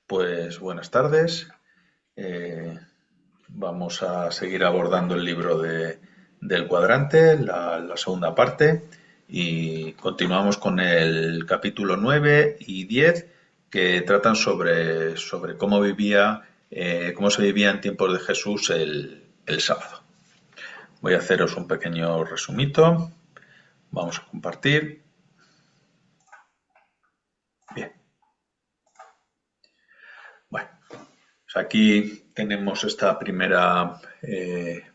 Pues buenas tardes. Eh, Vamos a seguir abordando el libro del cuadrante, la segunda parte, y continuamos con el capítulo 9 y 10 que tratan sobre cómo cómo se vivía en tiempos de Jesús el sábado. Voy a haceros un pequeño resumito. Vamos a compartir. Bien. Bueno, pues aquí tenemos esta primera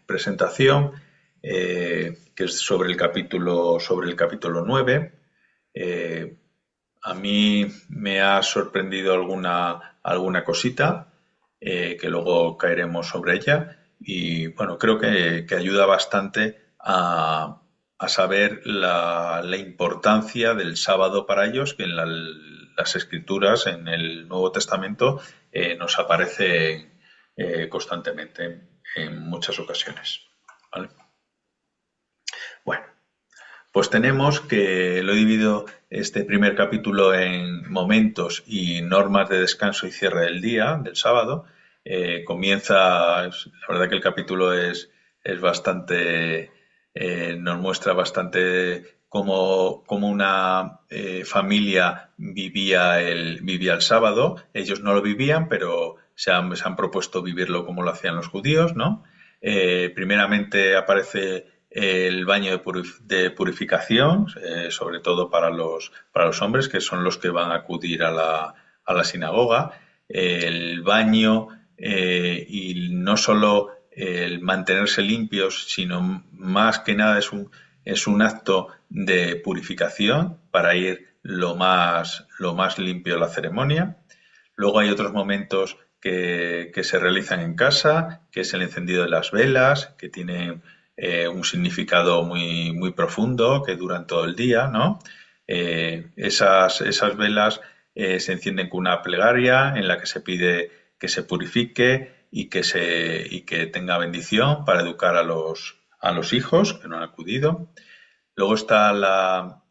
presentación que es sobre el capítulo 9. Eh, a mí me ha sorprendido alguna cosita que luego caeremos sobre ella y bueno, creo que ayuda bastante a saber la importancia del sábado para ellos, que en las escrituras, en el Nuevo Testamento, nos aparece constantemente en muchas ocasiones. ¿Vale? Bueno, pues tenemos que lo he dividido este primer capítulo en momentos y normas de descanso y cierre del día, del sábado. La verdad que el capítulo es bastante, nos muestra bastante cómo una familia vivía el sábado. Ellos no lo vivían, pero se han propuesto vivirlo como lo hacían los judíos, ¿no? Primeramente aparece el baño de purificación, sobre todo para los hombres, que son los que van a acudir a la sinagoga. El baño y no solo el mantenerse limpios, sino más que nada es un acto de purificación para ir lo más limpio a la ceremonia. Luego hay otros momentos que se realizan en casa, que es el encendido de las velas, que tienen un significado muy profundo, que duran todo el día, ¿no? Esas velas se encienden con una plegaria en la que se pide que se purifique y que tenga bendición para educar a los hijos que no han acudido. Luego está la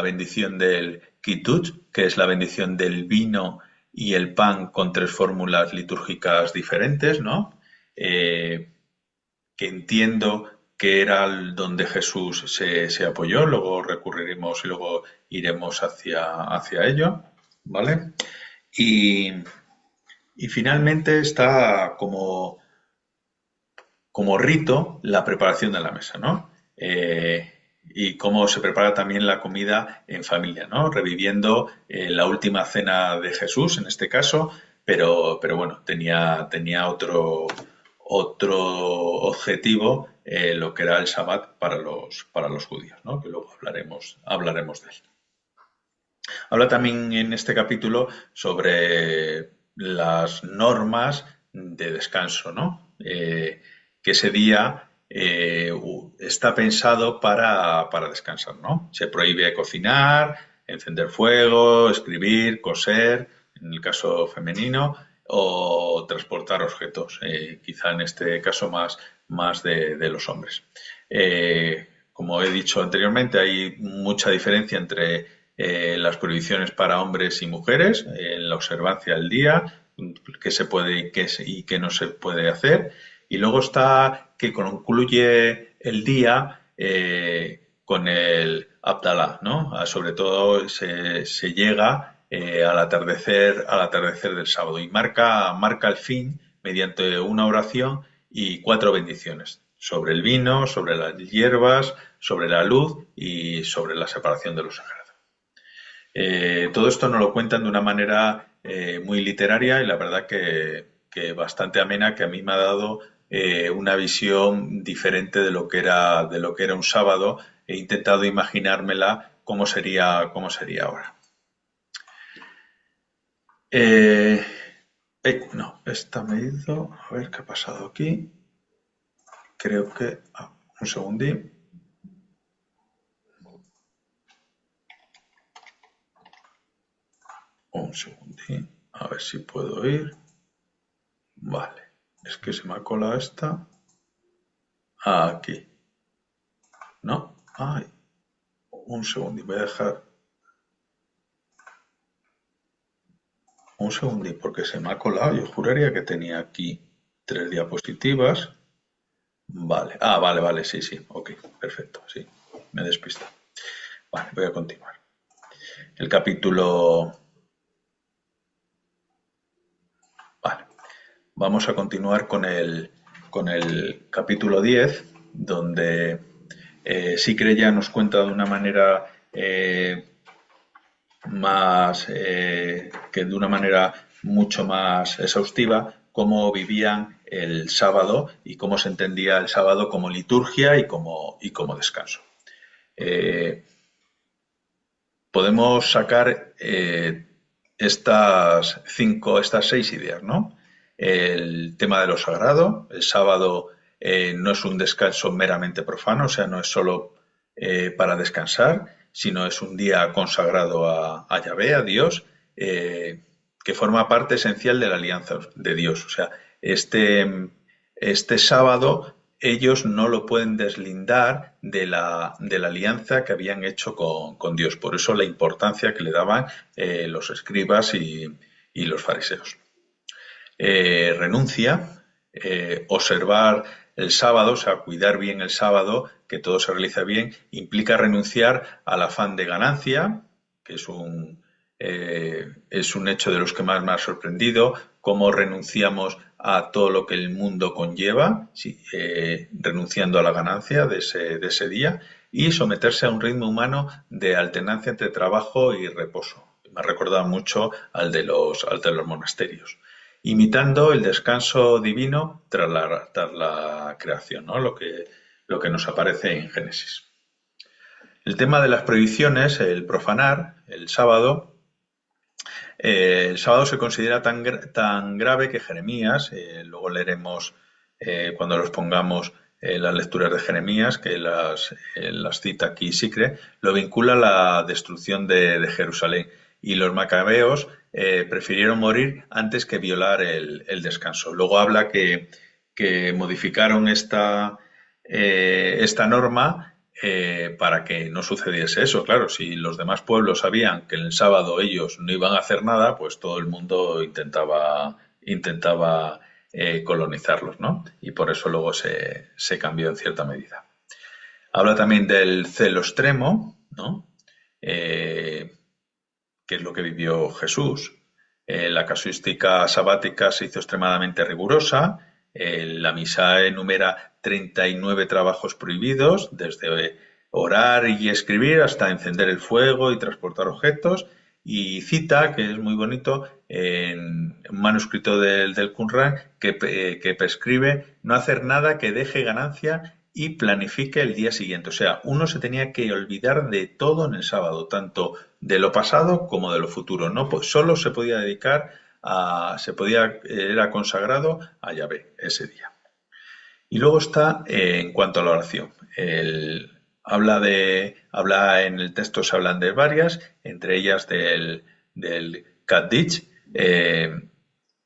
bendición del Kitut, que es la bendición del vino y el pan con tres fórmulas litúrgicas diferentes, ¿no? Que entiendo que era donde Jesús se apoyó, luego recurriremos y luego iremos hacia ello, ¿vale? Y, y finalmente está como rito la preparación de la mesa, ¿no? Y cómo se prepara también la comida en familia, ¿no? Reviviendo la última cena de Jesús, en este caso, pero bueno, tenía otro objetivo, lo que era el Sabbat para los judíos, ¿no? Que luego hablaremos de él. Habla también en este capítulo sobre las normas de descanso, ¿no? Que ese día está pensado para descansar, ¿no? Se prohíbe cocinar, encender fuego, escribir, coser, en el caso femenino, o transportar objetos, quizá en este caso más de los hombres. Como he dicho anteriormente, hay mucha diferencia entre las prohibiciones para hombres y mujeres, en la observancia del día, qué se puede y qué no se puede hacer. Y luego está que concluye el día con el Abdalá, ¿no? Sobre todo se llega al atardecer del sábado y marca el fin mediante una oración y cuatro bendiciones sobre el vino, sobre las hierbas, sobre la luz y sobre la separación de los sagrados. Todo esto nos lo cuentan de una manera muy literaria y la verdad que bastante amena, que a mí me ha dado una visión diferente de lo que era un sábado. He intentado imaginármela cómo sería ahora. Eh, no, esta me hizo. A ver qué ha pasado aquí. Creo que. Un segundín. Un segundín. A ver si puedo ir. Vale. Es que se me ha colado esta. Aquí. No. Ay. Un segundo. Voy a dejar. Un segundo, porque se me ha colado. Yo juraría que tenía aquí 3 diapositivas. Vale. Ah, vale, vale, sí, sí. Ok, perfecto, sí. Me despista. Vale, voy a continuar. El capítulo... Vale. Vamos a continuar con el capítulo 10, donde Sicre ya nos cuenta de una manera que de una manera mucho más exhaustiva cómo vivían el sábado y cómo se entendía el sábado como liturgia y como descanso. Eh, Podemos sacar estas 6 ideas, ¿no? El tema de lo sagrado, el sábado no es un descanso meramente profano, o sea, no es solo para descansar, sino es un día consagrado a Yahvé, a Dios, que forma parte esencial de la alianza de Dios. O sea, este sábado ellos no lo pueden deslindar de la alianza que habían hecho con Dios. Por eso la importancia que le daban los escribas y los fariseos. Renuncia, observar el sábado, o sea, cuidar bien el sábado, que todo se realiza bien, implica renunciar al afán de ganancia, que es un hecho de los que más me ha sorprendido, cómo renunciamos a todo lo que el mundo conlleva, sí, renunciando a la ganancia de ese día, y someterse a un ritmo humano de alternancia entre trabajo y reposo. Me ha recordado mucho al de los monasterios, imitando el descanso divino tras la creación, ¿no? Lo que nos aparece en Génesis. El tema de las prohibiciones, el profanar, el sábado se considera tan grave que Jeremías, luego leeremos cuando los pongamos las lecturas de Jeremías, que las cita aquí Sicre, lo vincula a la destrucción de Jerusalén. Y los macabeos prefirieron morir antes que violar el descanso. Luego habla que modificaron esta norma para que no sucediese eso. Claro, si los demás pueblos sabían que el sábado ellos no iban a hacer nada, pues todo el mundo intentaba colonizarlos, ¿no? Y por eso luego se cambió en cierta medida. Habla también del celo extremo, ¿no? Que es lo que vivió Jesús. La casuística sabática se hizo extremadamente rigurosa. La misa enumera 39 trabajos prohibidos, desde orar y escribir hasta encender el fuego y transportar objetos. Y cita, que es muy bonito, en un manuscrito del Qumran, que prescribe no hacer nada que deje ganancia y planifique el día siguiente. O sea, uno se tenía que olvidar de todo en el sábado, tanto de lo pasado como de lo futuro. No, pues solo se podía dedicar era consagrado a Yahvé ese día. Y luego está en cuanto a la oración. Habla en el texto, se hablan de varias, entre ellas del Kaddish,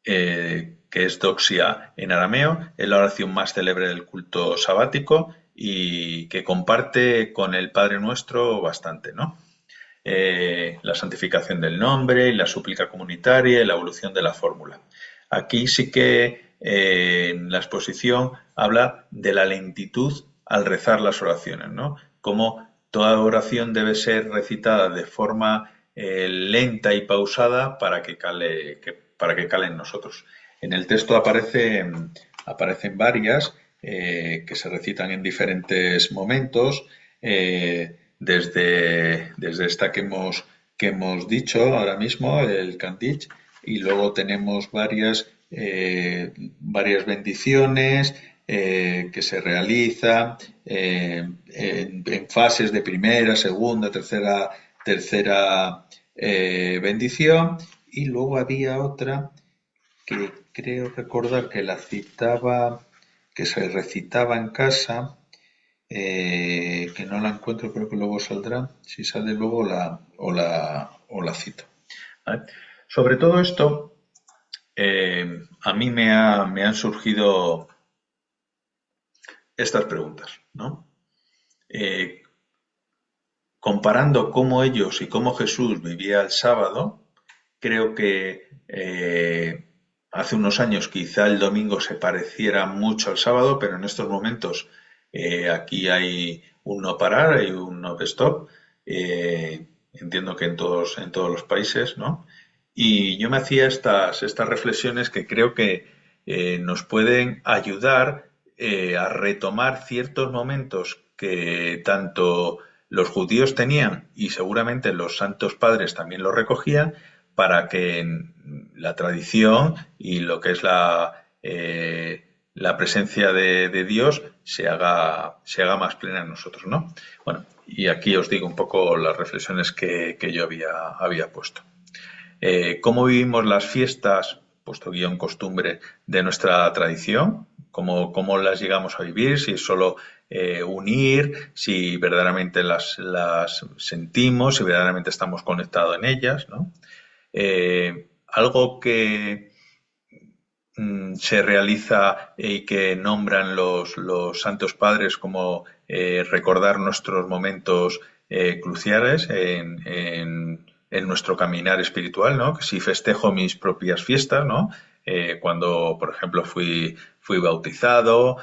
que es doxia en arameo, es la oración más célebre del culto sabático y que comparte con el Padre Nuestro bastante, ¿no? La santificación del nombre, la súplica comunitaria y la evolución de la fórmula. Aquí sí que en la exposición habla de la lentitud al rezar las oraciones, ¿no? Como toda oración debe ser recitada de forma lenta y pausada para que cale en nosotros. En el texto aparecen varias que se recitan en diferentes momentos. Desde esta que hemos dicho ahora mismo, el Candich, y luego tenemos varias bendiciones que se realizan en fases de primera, segunda, tercera bendición, y luego había otra que creo recordar que la citaba, que se recitaba en casa, que no la encuentro, creo que luego saldrá. Si sale luego o la cito. ¿Vale? Sobre todo esto, a mí me han surgido estas preguntas, ¿no? Comparando cómo ellos y cómo Jesús vivía el sábado, Creo que hace unos años quizá el domingo se pareciera mucho al sábado, pero en estos momentos aquí hay un no parar, hay un no stop. Entiendo que en todos los países, ¿no? Y yo me hacía estas reflexiones que creo que nos pueden ayudar a retomar ciertos momentos que tanto los judíos tenían y seguramente los santos padres también lo recogían para que en la tradición y lo que es la presencia de Dios se haga más plena en nosotros, ¿no? Bueno, y aquí os digo un poco las reflexiones que yo había puesto. ¿Cómo vivimos las fiestas, puesto guión costumbre, de nuestra tradición? ¿Cómo las llegamos a vivir? Si es solo unir, si verdaderamente las sentimos, si verdaderamente estamos conectados en ellas, ¿no? Algo que se realiza y que nombran los santos padres como recordar nuestros momentos cruciales en nuestro caminar espiritual, ¿no? Que si festejo mis propias fiestas, ¿no? Cuando, por ejemplo, fui bautizado,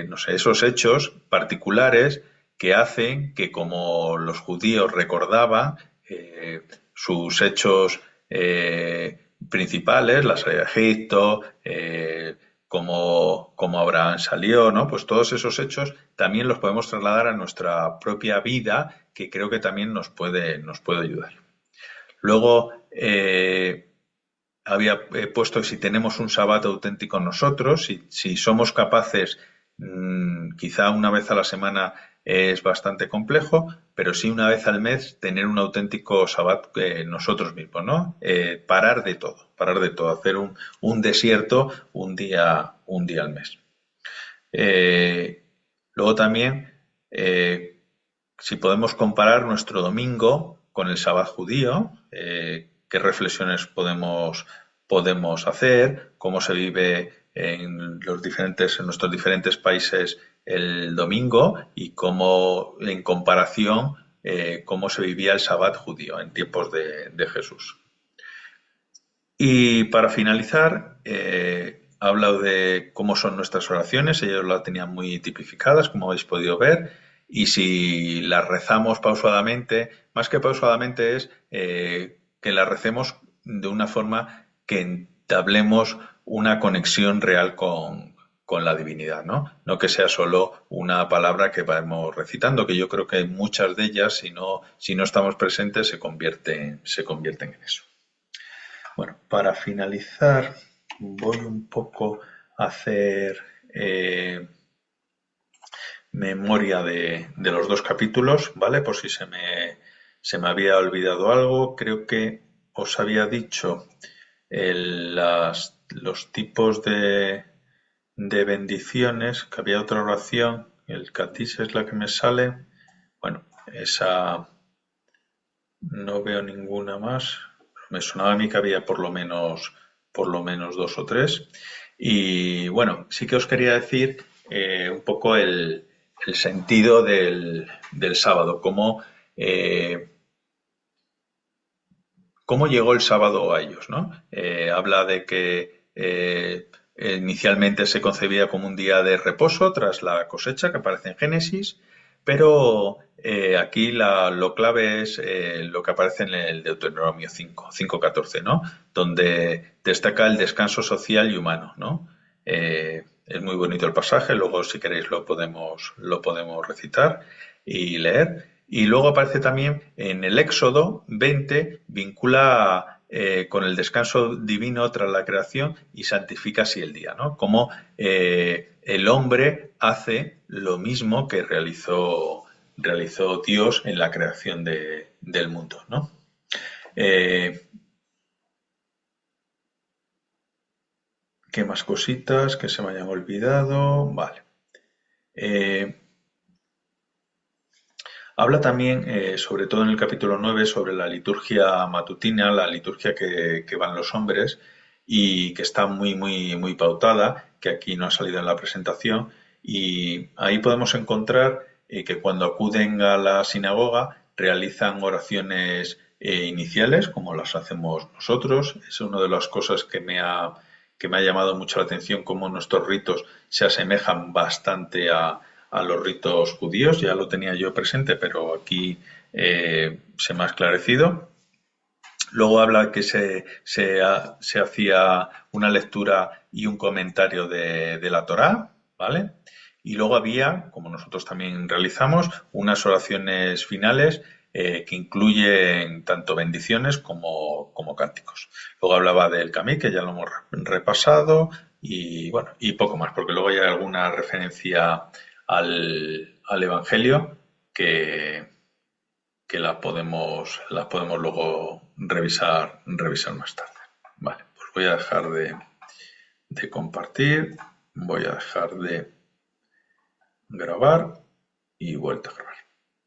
no sé, esos hechos particulares que hacen que como los judíos recordaban sus hechos principales, la salida de Egipto, cómo Abraham salió, ¿no? Pues todos esos hechos también los podemos trasladar a nuestra propia vida, que creo que también nos puede ayudar. Luego, había puesto que si tenemos un sabbat auténtico nosotros, si somos capaces, quizá una vez a la semana es bastante complejo, pero sí una vez al mes tener un auténtico sabbat nosotros mismos, ¿no? Parar de todo, hacer un desierto un día al mes. Eh, Luego también, si podemos comparar nuestro domingo con el sabbat judío, qué reflexiones podemos hacer, cómo se vive en nuestros diferentes países el domingo y cómo, en comparación, cómo se vivía el sabbat judío en tiempos de Jesús. Y para finalizar, ha hablado de cómo son nuestras oraciones, ellos las tenían muy tipificadas, como habéis podido ver, y si las rezamos pausadamente, más que pausadamente es que las recemos de una forma que entablemos una conexión real con la divinidad, ¿no? No que sea solo una palabra que vamos recitando, que yo creo que muchas de ellas, si no estamos presentes, se convierten en eso. Bueno, para finalizar, voy un poco a hacer memoria de los dos capítulos, ¿vale? Por si se me había olvidado algo. Creo que os había dicho los tipos de bendiciones, que había otra oración, el catis es la que me sale. Bueno, esa no veo ninguna más. Me sonaba a mí que había por lo menos dos o tres. Y bueno, sí que os quería decir un poco el sentido del sábado, cómo llegó el sábado a ellos, ¿no? Habla de que inicialmente se concebía como un día de reposo tras la cosecha que aparece en Génesis, pero aquí lo clave es lo que aparece en el Deuteronomio 5:14, ¿no? Donde destaca el descanso social y humano, ¿no? Es muy bonito el pasaje, luego si queréis lo podemos recitar y leer. Y luego aparece también en el Éxodo 20, vincula con el descanso divino tras la creación y santifica así el día, ¿no? Como el hombre hace lo mismo que realizó Dios en la creación del mundo, ¿no? ¿Qué más cositas que se me hayan olvidado? Vale. Habla también, sobre todo en el capítulo 9, sobre la liturgia matutina, la liturgia que van los hombres y que está muy pautada, que aquí no ha salido en la presentación. Y ahí podemos encontrar que cuando acuden a la sinagoga realizan oraciones iniciales, como las hacemos nosotros. Es una de las cosas que me ha llamado mucho la atención, cómo nuestros ritos se asemejan bastante a los ritos judíos. Ya lo tenía yo presente, pero aquí se me ha esclarecido. Luego habla que se hacía una lectura y un comentario de la Torá, ¿vale? Y luego había, como nosotros también realizamos, unas oraciones finales que incluyen tanto bendiciones como cánticos. Luego hablaba del Camí, que ya lo hemos repasado, y bueno, y poco más, porque luego hay alguna referencia al Evangelio que, que las podemos luego revisar más tarde. Vale, pues voy a dejar de compartir, voy a dejar de grabar y vuelta a grabar.